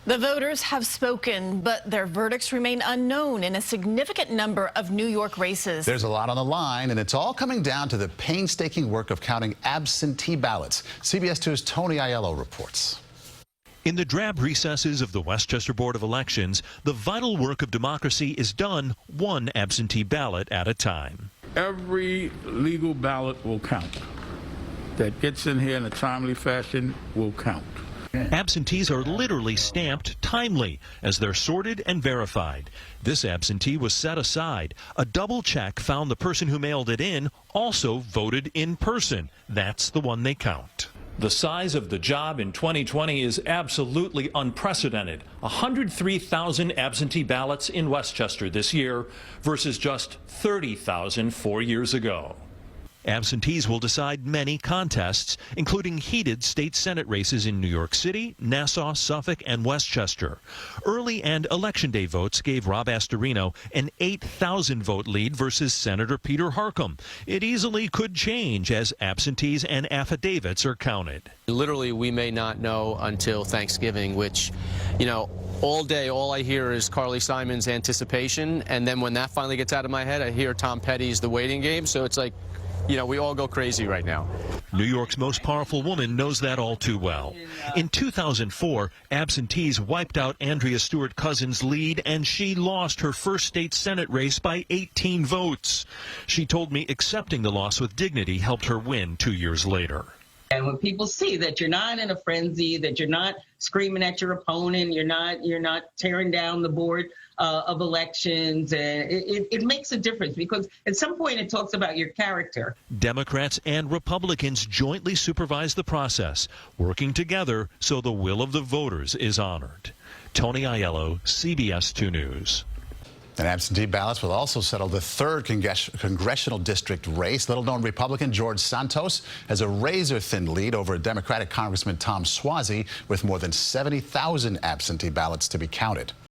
The voters have spoken, but their verdicts remain unknown in a significant number of New York races. There's a lot on the line, and it's all coming down to the painstaking work of counting absentee ballots. CBS 2's Tony Aiello reports. In the drab recesses of the Westchester Board of Elections, the vital work of democracy is done one absentee ballot at a time. Every legal ballot will count. That gets in here in a timely fashion will count. Absentees are literally stamped timely as they're sorted and verified. This absentee was set aside. A double check found the person who mailed it in also voted in person. That's the one they count. The size of the job in 2020 is absolutely unprecedented. 103,000 absentee ballots in Westchester this year versus just 30,000 4 years ago. Absentees will decide many contests, including heated state Senate races in New York City, Nassau, Suffolk, and Westchester. Early and Election Day votes gave Rob Astorino an 8,000 vote lead versus Senator Peter Harcum. It easily could change as absentees and affidavits are counted. Literally, we may not know until Thanksgiving, which, all day, all I hear is Carly Simon's anticipation, and then when that finally gets out of my head, I hear Tom Petty's The Waiting Game, so it's like, we all go crazy right now. New York's most powerful woman knows that all too well. In 2004, absentees wiped out Andrea StewartCousins' lead, and she lost her first state Senate race by 18 votes. She told me accepting the loss with dignity helped her win 2 years later. And when people see that you're not in a frenzy, that you're not screaming at your opponent, you're not tearing down the board of elections, it makes a difference, because at some point it talks about your character. Democrats and Republicans jointly supervise the process, working together so the will of the voters is honored. Tony Aiello, CBS 2 News. And absentee ballots will also settle the third congressional district race. Little-known Republican George Santos has a razor-thin lead over Democratic Congressman Tom Suozzi with more than 70,000 absentee ballots to be counted.